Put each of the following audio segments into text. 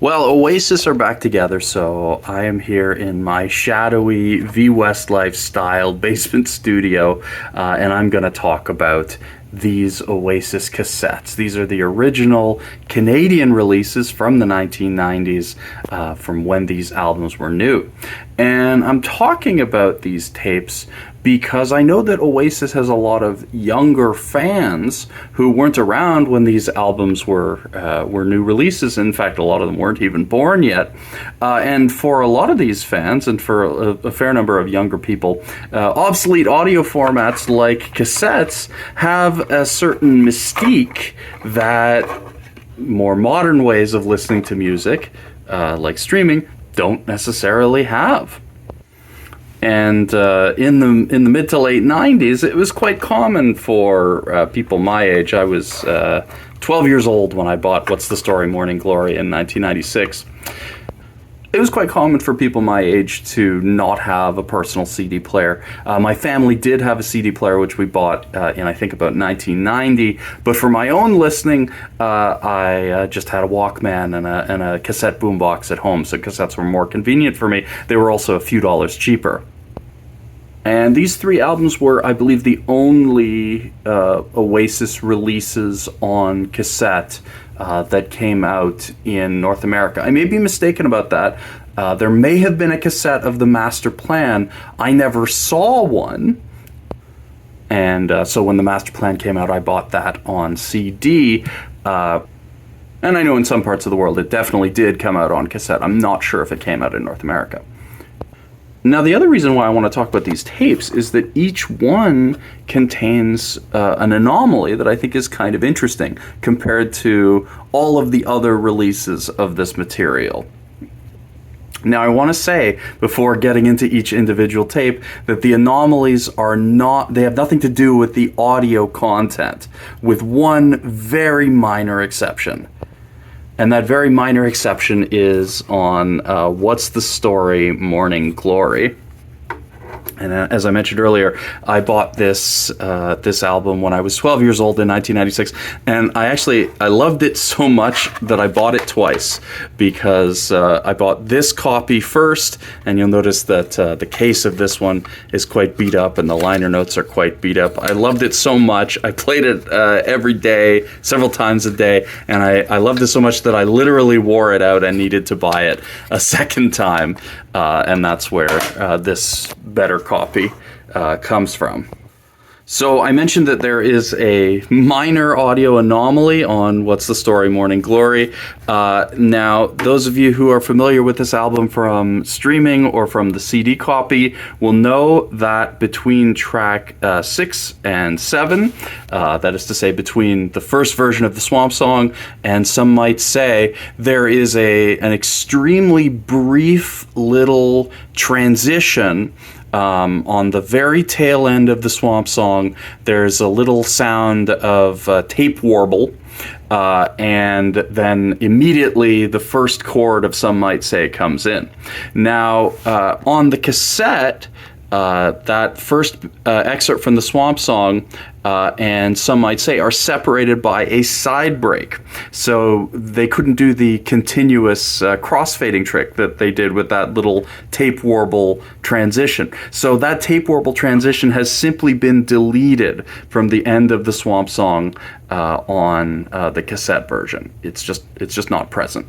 Well, Oasis are back together, so I am here in my shadowy V Westlife style basement studio, and I'm going to talk about these Oasis cassettes. These are the original Canadian releases from the 1990s, from when these albums were new. And I'm talking about these tapes because I know that Oasis has a lot of younger fans who weren't around when these albums were new releases. In fact, a lot of them weren't even born yet. And for a lot of these fans, and for a fair number of younger people, obsolete audio formats like cassettes have a certain mystique that more modern ways of listening to music, like streaming, don't necessarily have. And in the mid to late 90s, it was quite common for people my age. I was 12 years old when I bought What's the Story? Morning Glory in 1996. It was quite common for people my age to not have a personal CD player. My family did have a CD player, which we bought in, I think, about 1990. But for my own listening, I just had a Walkman and a cassette boombox at home, so cassettes were more convenient for me. They were also a few dollars cheaper. And these three albums were, I believe, the only Oasis releases on cassette that came out in North America. I may be mistaken about that. There may have been a cassette of the Master Plan. I never saw one. And so when the Master Plan came out, I bought that on CD. And I know in some parts of the world it definitely did come out on cassette. I'm not sure if it came out in North America. Now, the other reason why I want to talk about these tapes is that each one contains an anomaly that I think is kind of interesting compared to all of the other releases of this material. Now, I want to say, before getting into each individual tape, that the anomalies are not, they have nothing to do with the audio content, with one very minor exception. And that very minor exception is on What's the Story? Morning Glory. And as I mentioned earlier, I bought this album when I was 12 years old in 1996, and I loved it so much that I bought it twice, because I bought this copy first, and you'll notice that the case of this one is quite beat up and the liner notes are quite beat up. I loved it so much. I played it every day, several times a day, and I loved it so much that I literally wore it out and needed to buy it a second time, and that's where this better copy comes from. So I mentioned that there is a minor audio anomaly on What's the Story? Morning Glory. Now, those of you who are familiar with this album from streaming or from the CD copy will know that between track 6 and 7, that is to say between the first version of the Swamp Song and Some Might Say, there is an extremely brief little transition. On the very tail end of the Swamp Song, there's a little sound of tape warble, and then immediately the first chord of Some Might Say comes in. Now, on the cassette, that first excerpt from the Swamp Song and Some Might Say are separated by a side break. So they couldn't do the continuous crossfading trick that they did with that little tape warble transition. So that tape warble transition has simply been deleted from the end of the Swamp Song on the cassette version. It's just not present.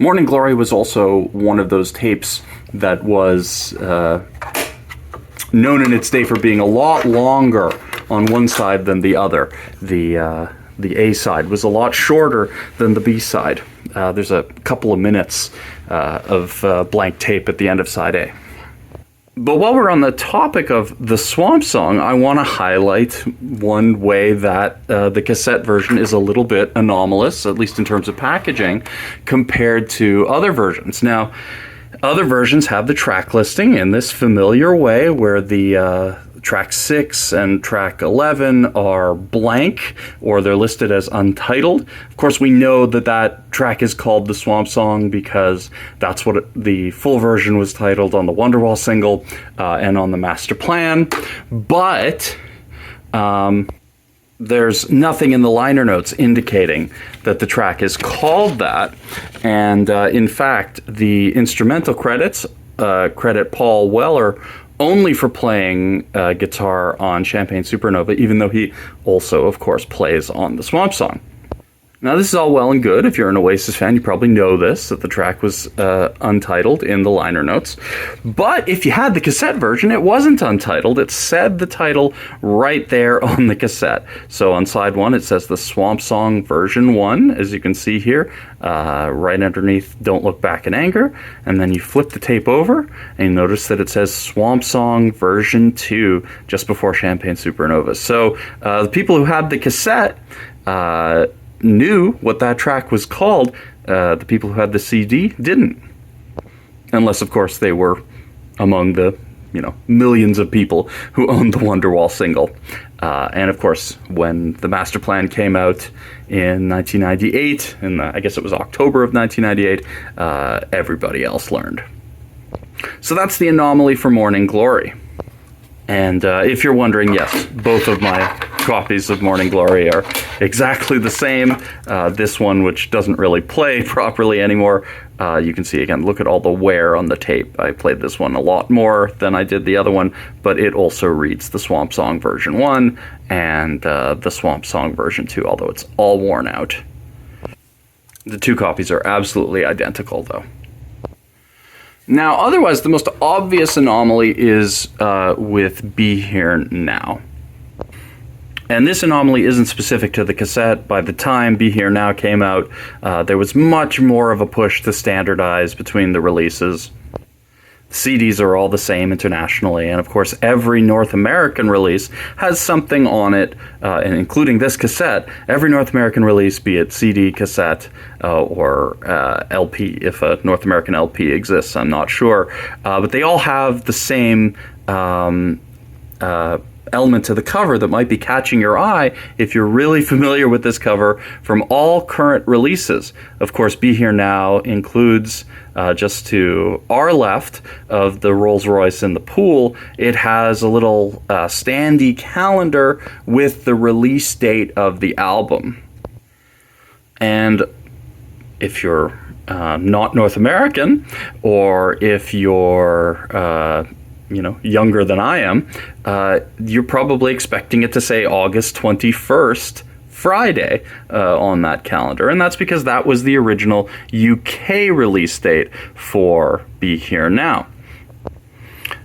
Morning Glory was also one of those tapes that was known in its day for being a lot longer on one side than the other. The A side was a lot shorter than the B side. There's a couple of minutes of blank tape at the end of side A. But while we're on the topic of the Swamp Song, I want to highlight one way that the cassette version is a little bit anomalous, at least in terms of packaging, compared to other versions. Now, other versions have the track listing in this familiar way where the track 6 and track 11 are blank, or they're listed as untitled. Of course, we know that that track is called The Swamp Song because that's what the full version was titled on the Wonderwall single and on the Master Plan. But there's nothing in the liner notes indicating that the track is called that. And in fact, the instrumental credits credit Paul Weller only for playing guitar on Champagne Supernova, even though he also, of course, plays on the Swamp Song. Now, this is all well and good. If you're an Oasis fan, you probably know this, that the track was untitled in the liner notes. But if you had the cassette version, it wasn't untitled. It said the title right there on the cassette. So on side 1, it says the Swamp Song version 1, as you can see here, right underneath Don't Look Back in Anger. And then you flip the tape over, and you notice that it says Swamp Song version 2, just before Champagne Supernova. So the people who had the cassette knew what that track was called. The people who had the CD didn't. Unless, of course, they were among the, millions of people who owned the Wonderwall single. And, of course, when the master plan came out in 1998, and I guess it was October of 1998, everybody else learned. So that's the anomaly for Morning Glory. And if you're wondering, yes, both of my copies of Morning Glory are exactly the same. This one, which doesn't really play properly anymore, you can see, again, look at all the wear on the tape. I played this one a lot more than I did the other one, but it also reads the Swamp Song version 1 and the Swamp Song version 2, although it's all worn out. The two copies are absolutely identical, though. Now, otherwise, the most obvious anomaly is with Be Here Now. And this anomaly isn't specific to the cassette. By the time Be Here Now came out, there was much more of a push to standardize between the releases. CDs are all the same internationally, and of course every North American release has something on it, and including this cassette. Every North American release, be it CD, cassette, or LP, if a North American LP exists, I'm not sure, but they all have the same element to the cover that might be catching your eye if you're really familiar with this cover from all current releases. Of course, Be Here Now includes, just to our left of the Rolls Royce in the pool, it has a little standee calendar with the release date of the album. And if you're not North American, or if you're younger than I am, you're probably expecting it to say August 21st, Friday, on that calendar. And that's because that was the original UK release date for Be Here Now.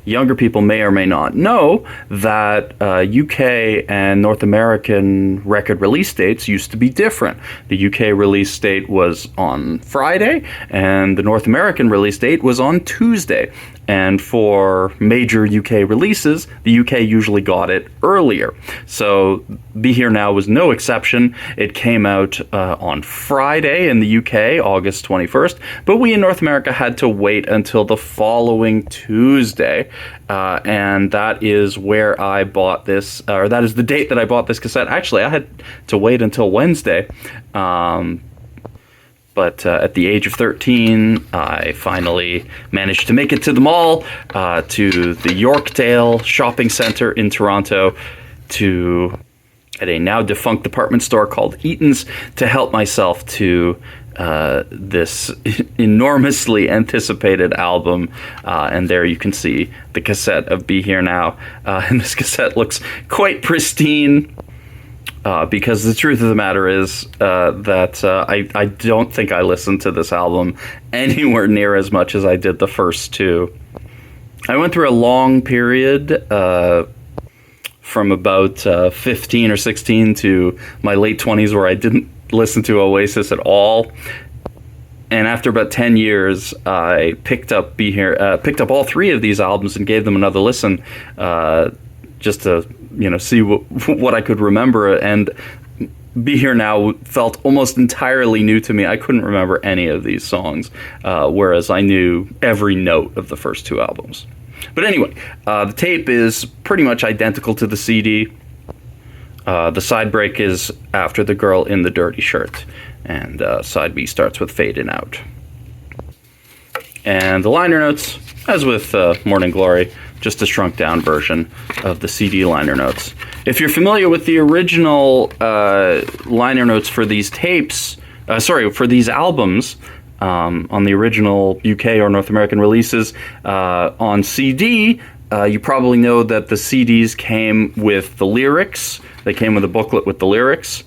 Younger people may or may not know that UK and North American record release dates used to be different. The UK release date was on Friday, and the North American release date was on Tuesday. And for major UK releases, the UK usually got it earlier. So Be Here Now was no exception. It came out on Friday in the UK, August 21st, but we in North America had to wait until the following Tuesday. And that is where I bought this, or that is the date that I bought this cassette. Actually, I had to wait until Wednesday. But at the age of 13, I finally managed to make it to the mall, to the Yorkdale shopping center in Toronto, at a now defunct department store called Eaton's, to help myself to this enormously anticipated album. And there you can see the cassette of Be Here Now. And this cassette looks quite pristine. Because the truth of the matter is that I don't think I listened to this album anywhere near as much as I did the first two. I went through a long period from about 15 or 16 to my late 20s where I didn't listen to Oasis at all. And after about 10 years, I picked up all three of these albums and gave them another listen, just to see what I could remember. And Be Here Now felt almost entirely new to me. I couldn't remember any of these songs, whereas I knew every note of the first two albums. But anyway, the tape is pretty much identical to the CD. The side break is After the Girl in the Dirty Shirt, and side B starts with Fading Out. And the liner notes, as with Morning Glory, just a shrunk down version of the CD liner notes. If you're familiar with the original liner notes for these tapes, for these albums, on the original UK or North American releases on CD, you probably know that the CDs came with the lyrics. They came with a booklet with the lyrics.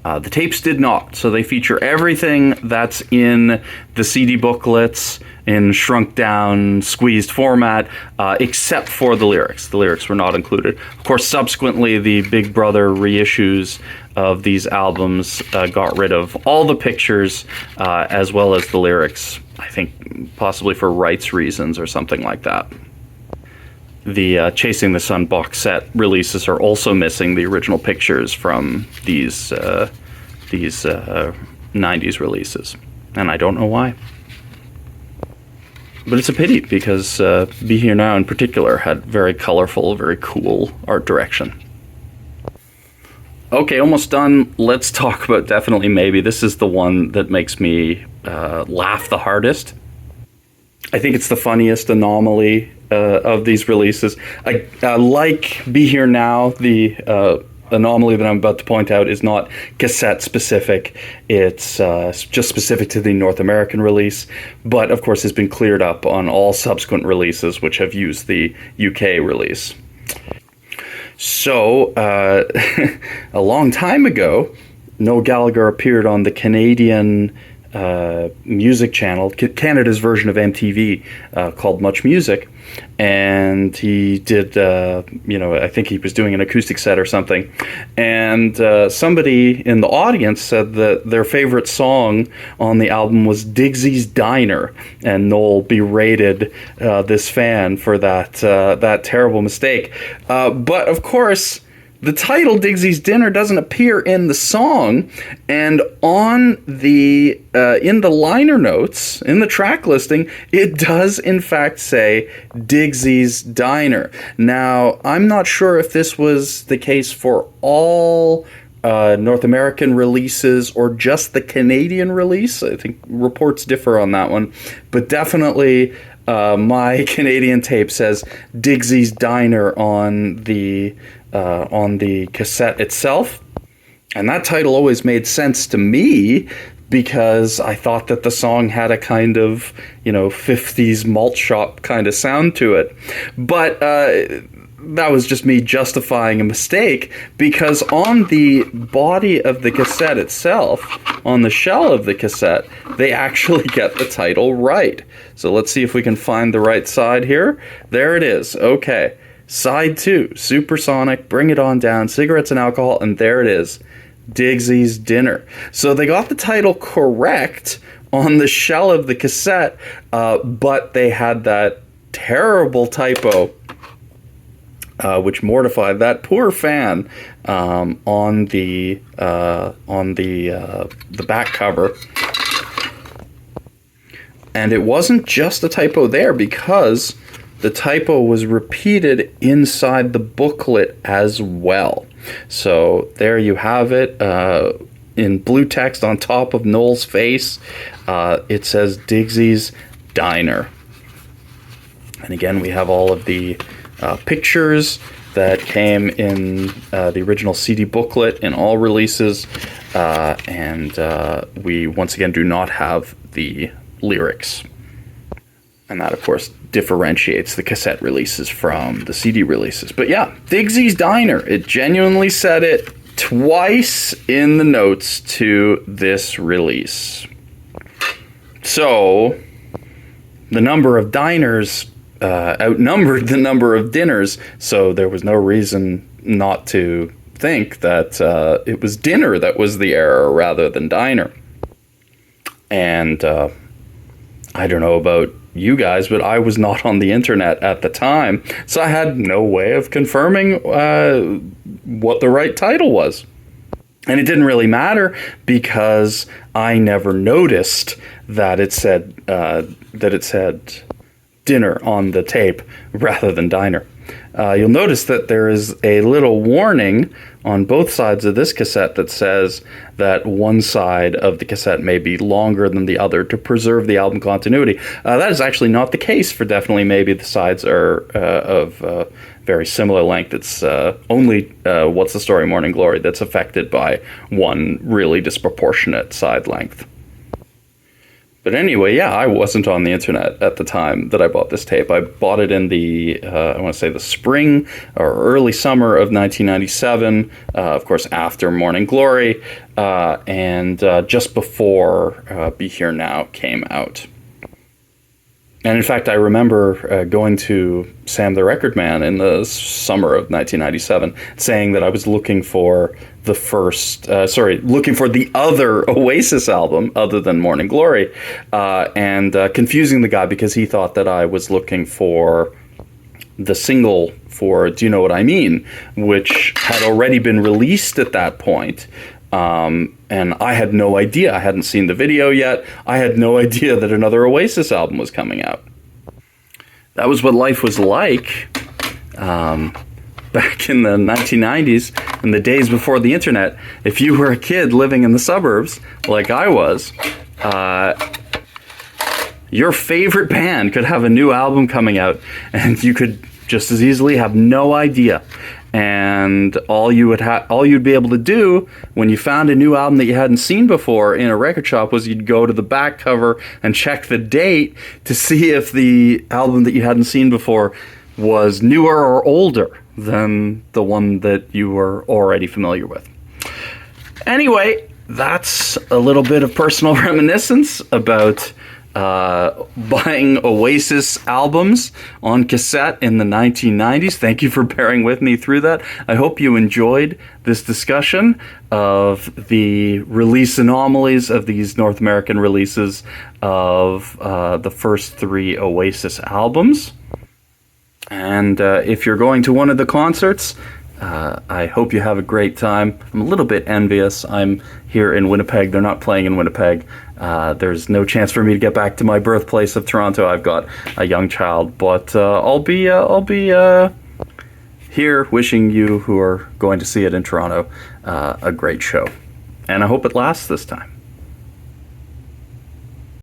The tapes did not, so they feature everything that's in the CD booklets in shrunk down, squeezed format, except for the lyrics. The lyrics were not included. Of course, subsequently, the Big Brother reissues of these albums got rid of all the pictures as well as the lyrics, I think possibly for rights reasons or something like that. The Chasing the Sun box set releases are also missing the original pictures from these 90s releases, and I don't know why. But it's a pity, because Be Here Now in particular had very colorful, very cool art direction. Okay, almost done. Let's talk about Definitely Maybe. This is the one that makes me laugh the hardest. I think it's the funniest anomaly of these releases. I like Be Here Now, the anomaly that I'm about to point out is not cassette specific. It's just specific to the North American release, but of course has been cleared up on all subsequent releases which have used the UK release. So, a long time ago, Noel Gallagher appeared on the Canadian music channel, Canada's version of MTV, called Much Music, and he did, I think he was doing an acoustic set or something, and somebody in the audience said that their favorite song on the album was Digsy's Diner, and Noel berated this fan for that terrible mistake. But of course, the title Digsy's Dinner doesn't appear in the song, and on the in the liner notes, in the track listing, it does in fact say Digsy's Diner. Now, I'm not sure if this was the case for all North American releases or just the Canadian release. I think reports differ on that one, but definitely my Canadian tape says Digsy's Diner on the cassette itself, and that title always made sense to me because I thought that the song had a kind of 50s malt shop kind of sound to it, but that was just me justifying a mistake, because on the body of the cassette itself, on the shell of the cassette, they actually get the title right. So let's see if we can find the right side here. There it is. Okay. Side 2, Supersonic, Bring It On Down, Cigarettes and Alcohol, and there it is, Digsy's Dinner. So they got the title correct on the shell of the cassette, but they had that terrible typo, which mortified that poor fan, on the back cover. And it wasn't just a typo there, because the typo was repeated inside the booklet as well. So there you have it, in blue text on top of Noel's face. It says Digsy's Diner. And again, we have all of the pictures that came in the original CD booklet in all releases. And we once again do not have the lyrics. And that, of course, differentiates the cassette releases from the CD releases. But yeah, Digsy's Diner. It genuinely said it twice in the notes to this release. So, the number of diners outnumbered the number of dinners, so there was no reason not to think that it was dinner that was the error rather than diner. And I don't know about you guys, but I was not on the internet at the time, so I had no way of confirming what the right title was. And it didn't really matter, because I never noticed that it said dinner on the tape rather than diner. you'll notice that there is a little warning on both sides of this cassette that says that one side of the cassette may be longer than the other to preserve the album continuity. That is actually not the case for Definitely Maybe. The sides are of very similar length. It's only What's the Story, Morning Glory that's affected by one really disproportionate side length. But anyway, yeah, I wasn't on the internet at the time that I bought this tape. I bought it in the, I want to say the spring or early summer of 1997, of course, after Morning Glory, and just before Be Here Now came out. And in fact, I remember going to Sam the Record Man in the summer of 1997, saying that I was looking for looking for the other Oasis album other than Morning Glory, and confusing the guy because he thought that I was looking for the single for Do You Know What I Mean, which had already been released at that point. And I had no idea. I hadn't seen the video yet. I had no idea that another Oasis album was coming out. That was what life was like back in the 1990s, in the days before the internet. If you were a kid living in the suburbs, like I was, your favorite band could have a new album coming out, and you could just as easily have no idea. And all you'd be able to do when you found a new album that you hadn't seen before in a record shop was you'd go to the back cover and check the date to see if the album that you hadn't seen before was newer or older than the one that you were already familiar with. Anyway, that's a little bit of personal reminiscence about buying Oasis albums on cassette in the 1990s. Thank you for bearing with me through that. I hope you enjoyed this discussion of the release anomalies of these North American releases of the first three Oasis albums. And if you're going to one of the concerts, I hope you have a great time. I'm a little bit envious. I'm here in Winnipeg. They're not playing in Winnipeg. There's no chance for me to get back to my birthplace of Toronto. I've got a young child, but I'll be here wishing you who are going to see it in Toronto a great show. And I hope it lasts this time.